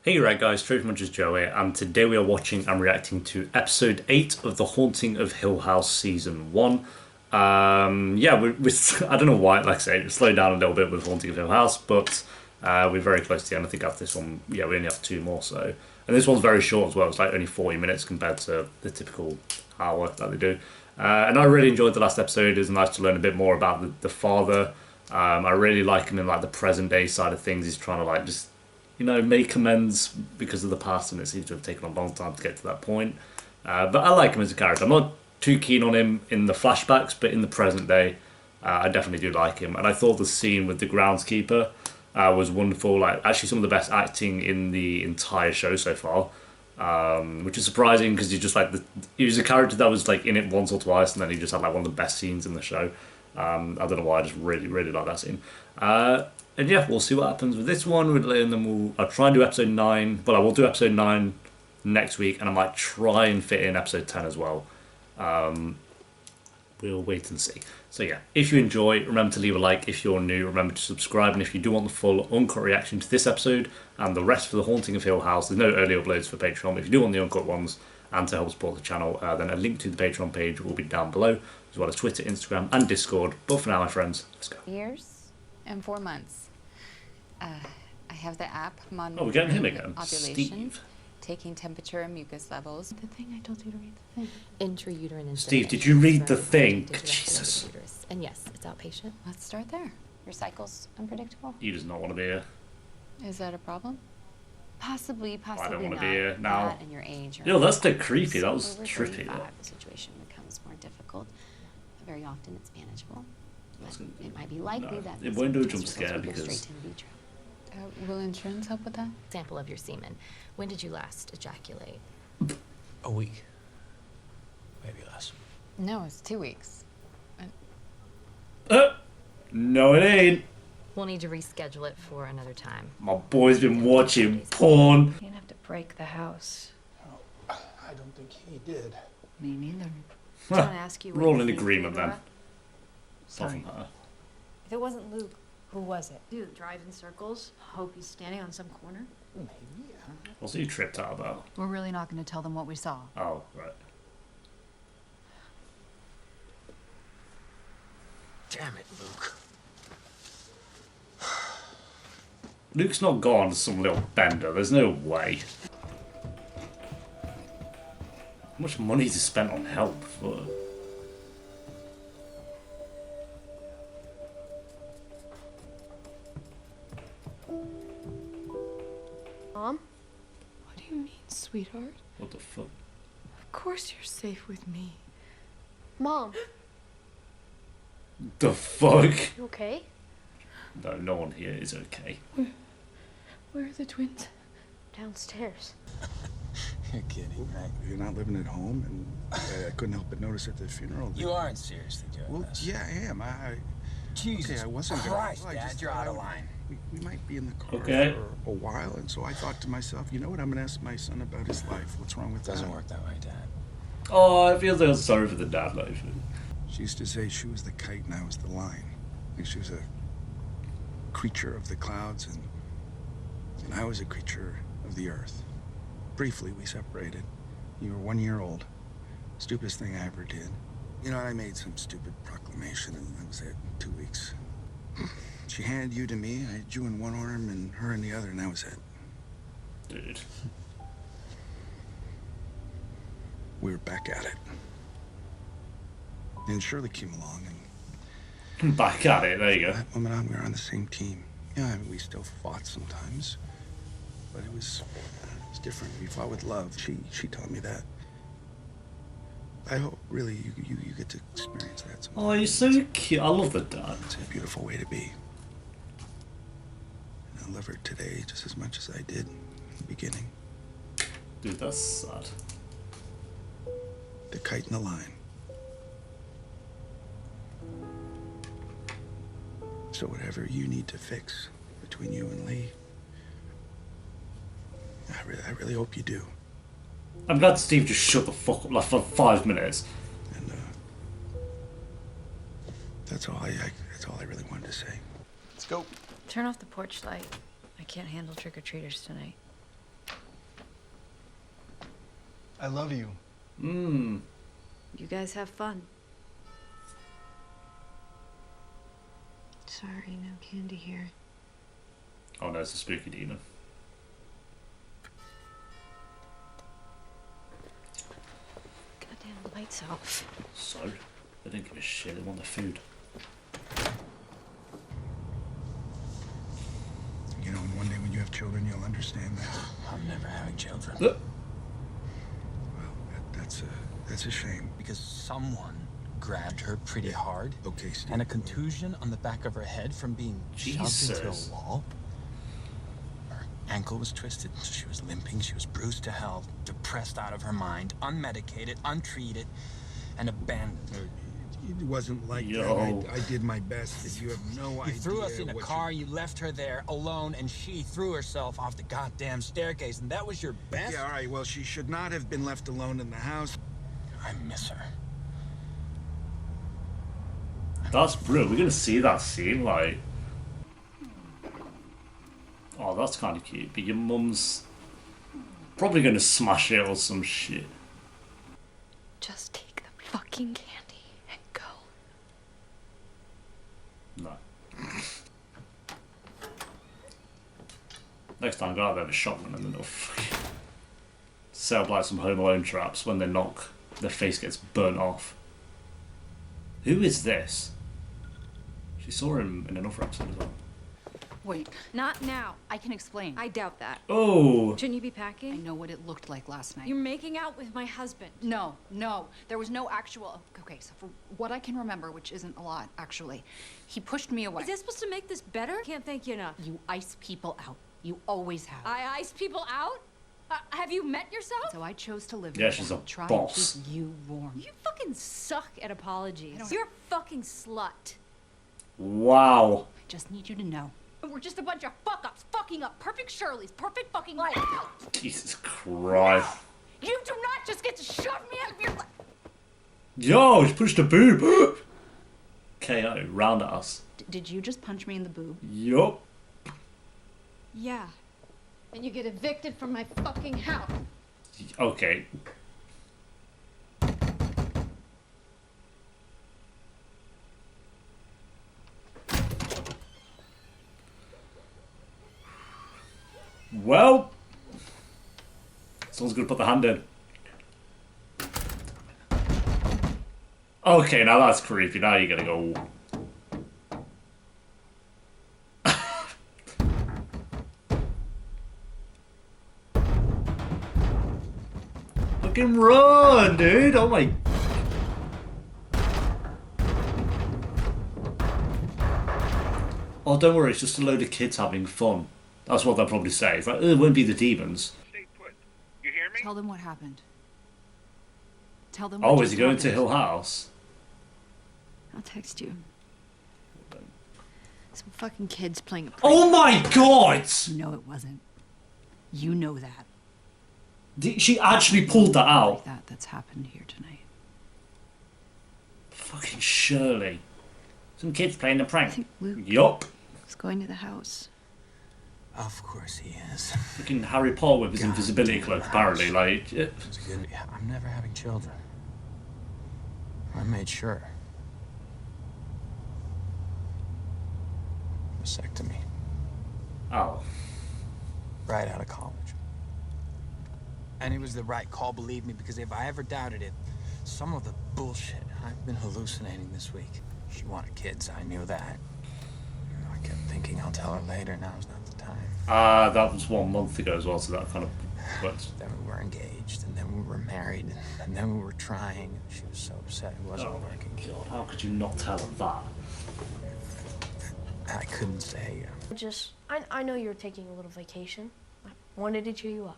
Hey, right guys, Truth Munchers Joe here, and today we are watching and reacting to episode 8 of The Haunting of Hill House season 1. I don't know why, like I say, it slowed down a little bit with Haunting of Hill House, but we're very close to the end. I think after this one, we only have two more, so. And this one's very short as well, it's like only 40 minutes compared to the typical hour that they do. And I really enjoyed the last episode. It was nice to learn a bit more about the father. I really like him in like the present day side of things. He's trying to like just make amends because of the past, and it seems to have taken a long time to get to that point. But I like him as a character. I'm not too keen on him in the flashbacks, but in the present day, I definitely do like him. And I thought the scene with the groundskeeper was wonderful. Like actually, some of the best acting in the entire show so far. Which is surprising because he was a character that was like in it once or twice, and then he just had like one of the best scenes in the show. I don't know why, I just really like that scene. And yeah, we'll see what happens with this one. And then I'll try and do episode 9, but I will do episode 9 next week, and I might try and fit in episode 10 as well. We'll wait and see. So yeah, if you enjoy, remember to leave a like. If you're new, remember to subscribe. And if you do want the full uncut reaction to this episode and the rest for The Haunting of Hill House, there's no early uploads for Patreon. If you do want the uncut ones and to help support the channel, then a link to the Patreon page will be down below, as well as Twitter, Instagram, and Discord. But for now, my friends, let's go. Years and 4 months. I have the app monitoring Oh, we're getting him again. ovulation, Steve. taking temperature and mucus levels. The thing I told you to read the thing. Intrauterine Steve, did insemination. you read the Sorry, thing? directly into Jesus. the uterus. And yes, it's outpatient. Let's start there. Your cycle's unpredictable. He does not want to be here. Is that a problem? Possibly I don't want not. to be here now. That and your age. Yo, that's the creepy. That was Over trippy. 35, Though. the situation becomes more difficult. Very often it's manageable. That's But gonna- it might be likely no, that it won't do a these jump scare results will go because- straight to in vitro. Will insurance help with that? Sample of your semen. When did you last ejaculate? A week. Maybe less. No, it's 2 weeks. No, it ain't. We'll need to reschedule it for another time. My boy's been watching porn. You didn't have to break the house. I don't think he did. Me neither. I want to ask you. We're all in agreement then. Sorry. Doesn't matter. If it wasn't Luke, who was it? Dude, drive in circles. Hope he's standing on some corner. Maybe, yeah. What's he tripped out about? We're really not going to tell them what we saw. Oh, right. Damn it, Luke. Luke's not gone to some little bender. There's no way. How much money is he spent on help for? Mom? What do you mean, sweetheart? What the fuck? Of course you're safe with me. Mom, The fuck? you okay? No, no one here is okay. Where are the twins? Downstairs. You're kidding, right? You're not living at home, and I couldn't help but notice at the funeral. that- You aren't seriously doing Well, this. yeah, I am. Jesus Okay, I wasn't Christ, gonna. I Dad, just you're thought out of I- line. We might be in the car Okay. for a while, and so I thought to myself, you know what? I'm gonna ask my son about his life. What's wrong with Doesn't that? work that way, Dad. Oh, I feel so sorry for the dad, like. She used to say she was the kite and I was the line. Like she was a creature of the clouds, and I was a creature of the earth. Briefly, we separated. You were 1 year old. Stupidest thing I ever did. You know, I made some stupid proclamation, and that was it. 2 weeks. She handed you to me. I had you in one arm and her in the other, and that was it. Dude. We were back at it. And Shirley came along, and Back at it, there you go. that moment on, we were on the same team. Yeah, I mean, we still fought sometimes, but it was different. We fought with love. She taught me that. I hope really you get to experience that sometime. Oh, he's so cute. I love the dad. It's a beautiful way to be. And I love her today just as much as I did in the beginning. Dude, that's sad. The kite and the line. So whatever you need to fix between you and Lee, I really hope you do. I'm glad Steve just shut the fuck up like for 5 minutes. And that's all I really wanted to say. Let's go. Turn off the porch light. I can't handle trick-or-treaters tonight. I love you. Mmm. You guys have fun. Sorry, no candy here. Oh no, it's a spooky demon. Goddamn lights off. So, they didn't give a shit, they want the food. You know, and one day when you have children, you'll understand that. I'm never having children. Look. Well, that's a shame. Because someone grabbed her pretty hard. Okay, Steve. And a contusion on the back of her head from being shoved into Jesus. a wall. Her ankle was twisted, so she was limping. She was bruised to hell, depressed out of her mind, unmedicated, untreated, and abandoned. It wasn't like Yo. that. I did my best. You have no You idea. threw us in a what car, you left her there alone, and she threw herself off the goddamn staircase, and that was your best? Yeah, all right. Well, she should not have been left alone in the house. I miss her. That's brilliant. We're gonna see that scene, like. Oh, that's kind of cute. But your mum's probably gonna smash it or some shit. Just take the fucking candy and go. No. Next time, go out there with a shotgun and then they'll set up like some Home Alone traps. When they knock, their face gets burnt off. Who is this? She saw him in another episode as well. Wait, Not now. I can explain. I doubt that. Oh! Shouldn't you be I packing? know what it looked like last night. You're making out with my husband. No, there was no actual. Okay, so for what I can remember, which isn't a lot, actually, he pushed me away. Is that supposed to make this better? Can't thank you enough. You ice people out. You always have. I ice people out? Have you met yourself? So I chose to live. Yeah, with she's them. a Try boss. and keep you warm. You fucking suck at apologies. I don't- You're a fucking slut. Wow! I just need you to know. We're just a bunch of fuck-ups, fucking up perfect Shirley's perfect fucking life. Jesus Christ. You do not just get to shove me out of your life. Yo, she pushed a boob! KO, round at us. Did you just punch me in the boob? Yup. Yeah. And you get evicted from my fucking house. Okay. Well, someone's gonna put the hand in. Okay, now that's creepy. Now you're gonna go. Fucking run, dude! Oh my. Oh, don't worry, it's just a load of kids having fun. That's what they'll probably say. It's like, it won't be the demons. Stay put. You hear me? Tell them what happened. Tell them. Oh, what is he just going to happened. Hill House? I'll text you. Some fucking kids playing a prank. Oh my god! No, it wasn't. You know that. She actually pulled that out. Like that's happened here tonight. Fucking Shirley. Some kids playing a I prank. think Luke Yup. is going to the house. Of course he is. Fucking Harry Potter with his invisibility cloak, apparently. Like, yeah. It's good. Yeah, I'm never having children. I made sure. Vasectomy. Oh. Right out of college. And it was the right call, believe me, because if I ever doubted it, some of the bullshit I've been hallucinating this week. She wanted kids, I knew that. I kept thinking I'll tell her later, now's not the time. That was 1 month ago as well, so that kind of works. Then we were engaged, and then we were married, and then we were trying. She was so upset it wasn't Oh working. my god, how could you not tell her that? I couldn't say. I know you're taking a little vacation. I wanted to cheer you up.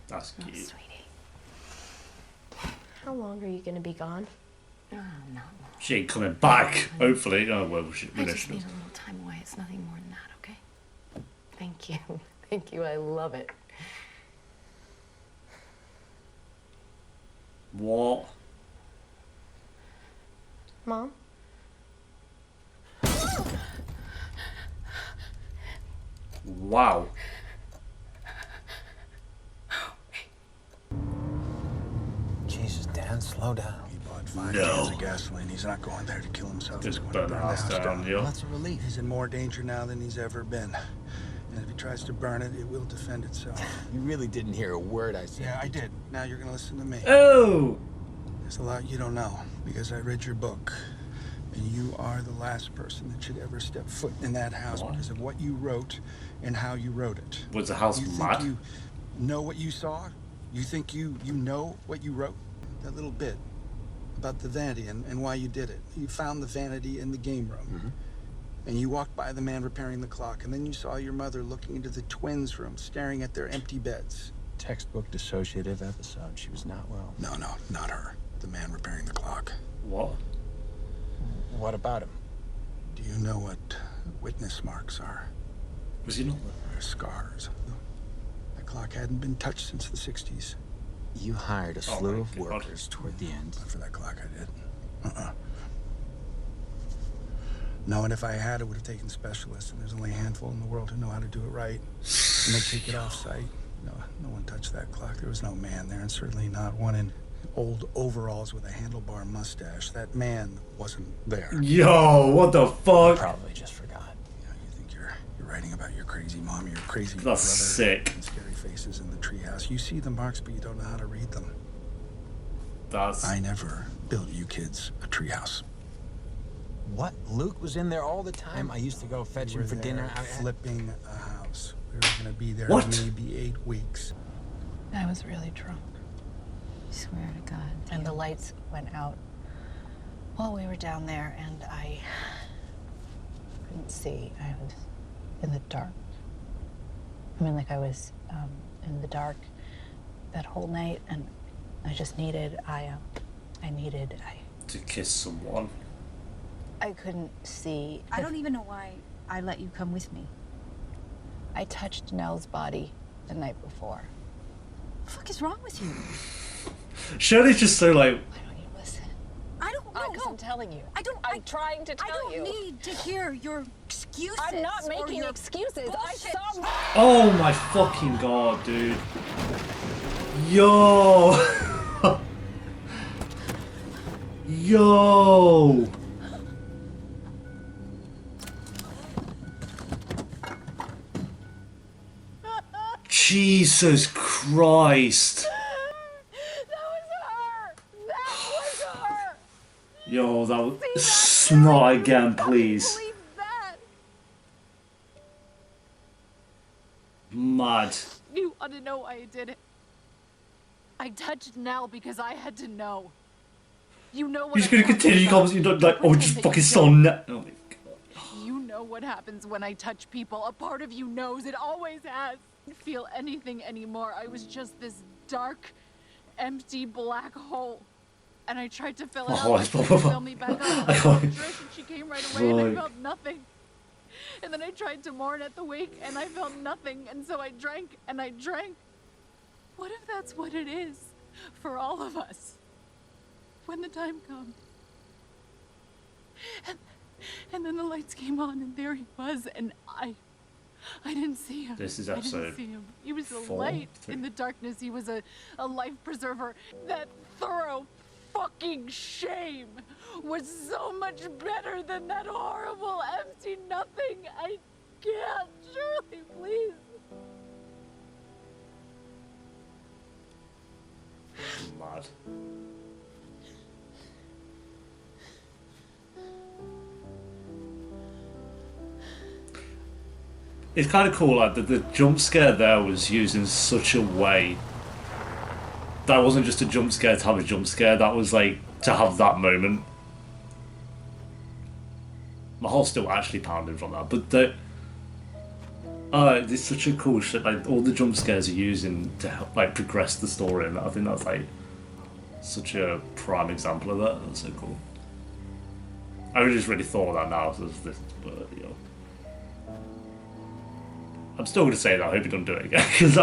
That's Oh, cute. sweetie. How long are you gonna be gone? Oh, not long. She ain't coming back, hopefully. Oh, well, we I know just she need does. a little time away. It's nothing more than that, okay? Thank you. Thank you. I love it. What? Mom? Wow. Slow down. He bought 5 No. cans of gasoline. He's not going there to kill himself. Just He's going burn to the burn house down, Well, yeah. that's a relief. He's in more danger now than he's ever been. And if he tries to burn it, it will defend itself. You really didn't hear a word I said. Yeah, I did. Now you're gonna listen to me. Oh! There's a lot you don't know, because I read your book. And you are the last person that should ever step foot in that house What? because of what you wrote and how you wrote it. Was the house You think mad? you know what you saw? You think you know what you wrote? That little bit about the vanity and why you did it. You found the vanity in the game room. And you walked by the man repairing the clock, and then you saw your mother looking into the twins' room, staring at their empty beds. Textbook dissociative episode. She was not well. No, not her. The man repairing the clock. What? What about him? Do you know what witness marks are? Was he not They're scars. That clock hadn't been touched since the 60s. You hired a Oh slew my of God. workers toward the end. But for that clock, I did. Knowing if I had, it would have taken specialists, and there's only a handful in the world who know how to do it right. And they take it off site. No one touched that clock. There was no man there, and certainly not one in old overalls with a handlebar mustache. That man wasn't there. Yo, what the fuck? Probably just forgot. You think you're writing about your crazy mom, your crazy That's brother, sick. and scary faces in the treehouse. You see the marks, but you don't know how to read them. That's I never built you kids a treehouse. What? Luke was in there all the time? I used to go fetch him for dinner. Flipping a house. We were gonna be there What? maybe 8 weeks. I was really drunk, I swear to God. and the lights went out while we were down there, and I couldn't see. I was in the dark. I mean, like I was in the dark that whole night, and I just needed. to kiss someone. I couldn't see. I don't even know why I let you come with me. I touched Nell's body the night before. What the fuck is wrong with you? Shirley's just so like, Why don't you listen? I don't know. Because I'm telling you. I don't. I'm trying to tell you. I don't need to hear your excuses. I'm not or making your excuses. bullshit. I saw. oh my fucking god, dude. Yo. Yo. Jesus Christ. Yo, that was not again, please. Believe that. Mad. You ought to know why I did it. I touched Nell because I had to know. You know what You're just I'm gonna continue your talking conversation, you're not like, oh, just Pretend that fucking you so don't. oh my god. You know what happens when I touch people. A part of you knows. It always has. I didn't feel anything anymore. I was just this dark, empty black hole. And I tried to fill it Oh, up. it's I tried to fill me back up. I felt Trish, and she came right away, and I Right. felt nothing. And then I tried to mourn at the wake, and I felt nothing. And so I drank, and I drank. What if that's what it is for all of us? When the time comes. And then the lights came on, and there he was, and I didn't see him. This is I episode didn't see him. He was a 4, light 3. in the darkness. He was a life preserver. That thorough fucking shame was so much better than that horrible empty nothing. I can't. Shirley, please. Mad. It's kind of cool, like the jump scare there was used in such a way that wasn't just a jump scare to have a jump scare. That was like to have that moment. My heart's still actually pounding from that, but it's such a cool shit. Like all the jump scares are using to help like progress the story, and I think that's like such a prime example of that. That's so cool. I just really thought of that now. So this, but, you know. I'm still going to say that. I hope you don't do it again, because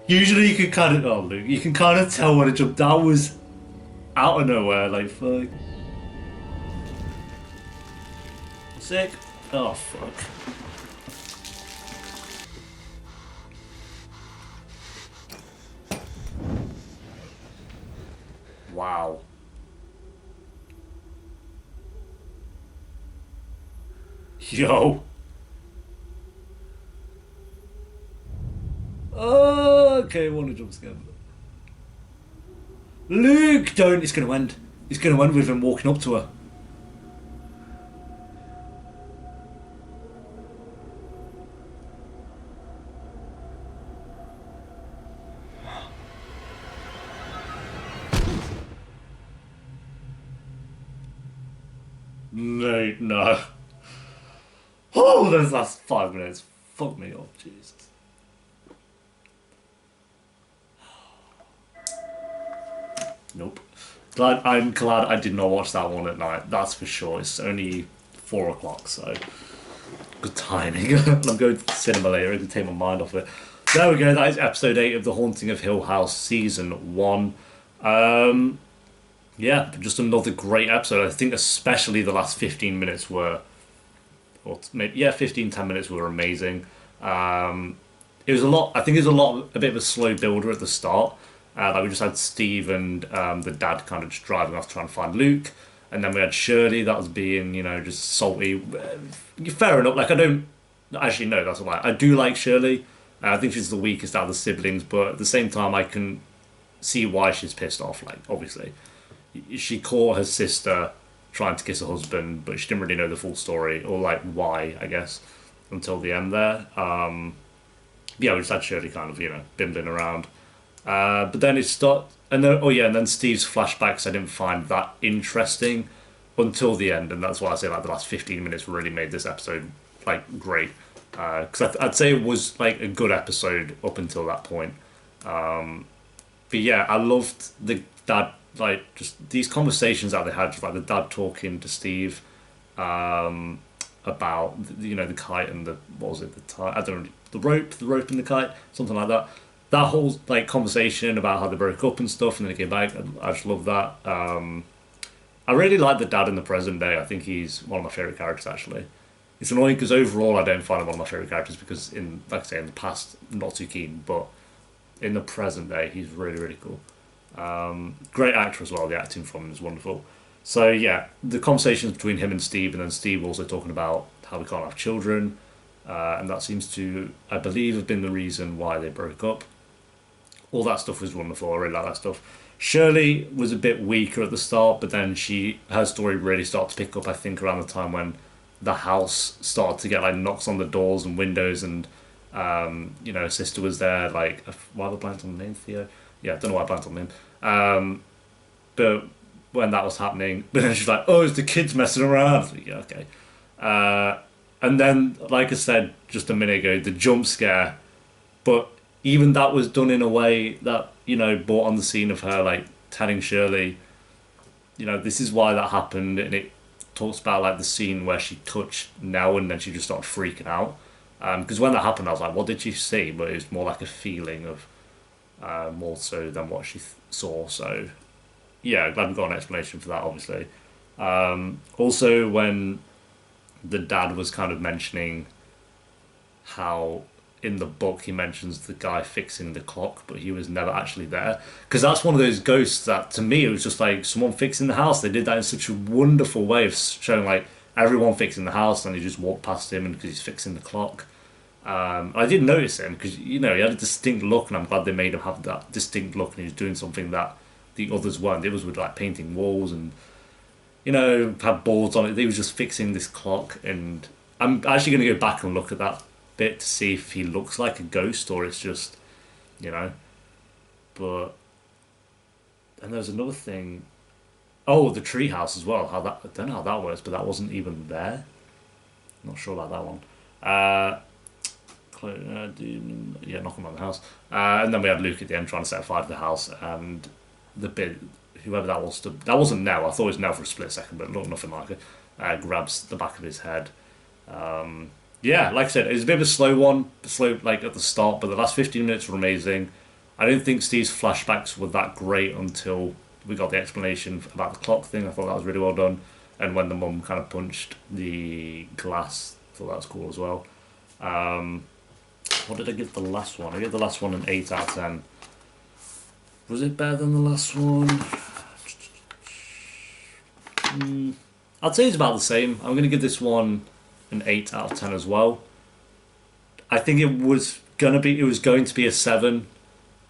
usually you can kind of, oh Luke, you can kind of tell when a jump. That was out of nowhere. Like fuck. Sick. Oh fuck. Wow. Yo. Oh, okay, one of jump scare. Luke, don't. It's going to end. It's going to end with him walking up to her. No, no. Oh, those last 5 minutes. Fuck me up, Jesus. Nope. I'm glad I did not watch that one at night. That's for sure. It's only 4 o'clock, so good timing. I'm going to the cinema later. I can take my mind off it. There we go. That is episode 8 of The Haunting of Hill House, season 1. Yeah, just another great episode. I think especially the last 15 minutes were, or maybe, yeah, 10 minutes were amazing. It was a lot. I think it was a bit of a slow builder at the start. Like we just had Steve and the dad kind of just driving off trying to find Luke, and then we had Shirley that was being, you know, just salty. Fair enough. Like I don't actually no, that's a lie. I do like Shirley. I think she's the weakest out of the siblings, but at the same time, I can see why she's pissed off. Like obviously, she caught her sister trying to kiss her husband, but she didn't really know the full story or like why, I guess, until the end there. Yeah, we just had Shirley kind of, you know, bimbling around. But then it starts, and then and then Steve's flashbacks I didn't find that interesting until the end, and that's why I say like the last 15 minutes really made this episode like great. Because I'd say it was like a good episode up until that point. But yeah, I loved the dad, like just these conversations that they had, just like the dad talking to Steve about, you know, the kite and the, what was it, the tie, I don't know, the rope and the kite, something like that. That whole like conversation about how they broke up and stuff, and then they came back. I just love that. I really like the dad in the present day. I think he's one of my favorite characters actually. It's annoying because overall I don't find him one of my favorite characters because in, like I say, in the past not too keen, but in the present day he's really really cool. Great actor as well. The acting from him is wonderful. So yeah, the conversations between him and Steve, and then Steve also talking about how we can't have children, and that seems to, I believe, have been the reason why they broke up. All that stuff was wonderful. I really like that stuff. Shirley was a bit weaker at the start, but then her story really started to pick up, I think, around the time when the house started to get like knocks on the doors and windows, and you know, her sister was there. Like, why have I blanked on the name? Theo? Yeah, I don't know why I blanked on the name. But when that was happening, but then she's like, "Oh, it's the kids messing around." Like, yeah, okay. And then, like I said just a minute ago, the jump scare, but even that was done in a way that, you know, brought on the scene of her like telling Shirley, you know, this is why that happened, and it talks about like the scene where she touched Nell and then she just started freaking out. Because when that happened, I was like, what did she see? But it was more like a feeling of more so than what she saw. So yeah, glad we got an explanation for that, obviously. Also, when the dad was kind of mentioning how in the book he mentions the guy fixing the clock, but he was never actually there. Because that's one of those ghosts that, to me, it was just like someone fixing the house. They did that in such a wonderful way of showing like everyone fixing the house, and he just walked past him and because he's fixing the clock. I did notice him because, you know, he had a distinct look, and I'm glad they made him have that distinct look, and he was doing something that the others weren't. It was with like painting walls and, you know, had boards on it. He was just fixing this clock, and I'm actually going to go back and look at that bit to see if he looks like a ghost or it's just, you know. But, and there's another thing. Oh, the treehouse as well. How that, I don't know how that works, but that wasn't even there. Not sure about that one. Yeah, knocking on the house. And then we had Luke at the end trying to set fire to the house, and the bit, whoever that was, that wasn't Nell. I thought it was Nell for a split second, but it looked nothing like it. Grabs the back of his head. Yeah, like I said, it was a bit of a slow one, slow like at the start, but the last 15 minutes were amazing. I don't think Steve's flashbacks were that great until we got the explanation about the clock thing. I thought that was really well done. And when the mum kind of punched the glass, I thought that was cool as well. What did I give the last one? I gave the last one an 8 out of 10. Was it better than the last one? I'd say it's about the same. I'm going to give this one an 8 out of 10 as well. I think it was going to be a 7,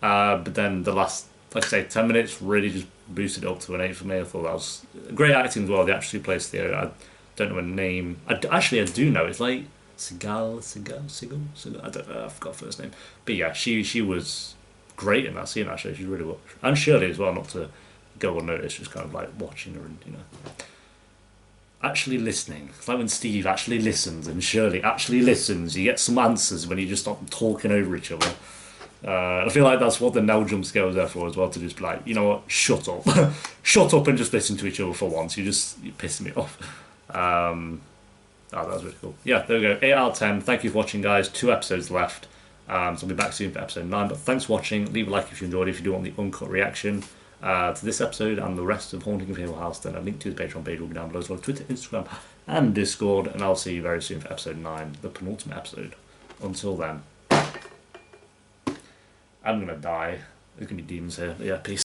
but then the last, like I say, 10 minutes really just boosted it up to an 8 for me. I thought that was great acting as well. The actress who plays Theo, I don't know her name. I do know. It's like Seagal. I don't know. I forgot her first name. But yeah, she was great in that scene. Actually, she really was. And Shirley as well. Not to go unnoticed, just kind of like watching her and actually listening. It's like when Steve actually listens and Shirley actually listens. You get some answers when you just stop talking over each other. I feel like that's what the Nell jump scare was there for as well, to just be like, you know what, shut up. Shut up and just listen to each other for once. You're pissing me off. That was really cool. Yeah, there we go. 8 out of 10. Thank you for watching, guys. 2 episodes left. So I'll be back soon for episode 9. But thanks for watching. Leave a like if you enjoyed it. If you do want the uncut reaction to this episode and the rest of Haunting of Hill House, then a link to the Patreon page will be down below as well. Twitter, Instagram, and Discord. And I'll see you very soon for episode 9, the penultimate episode. Until then, I'm gonna die. There's gonna be demons here. But yeah, peace.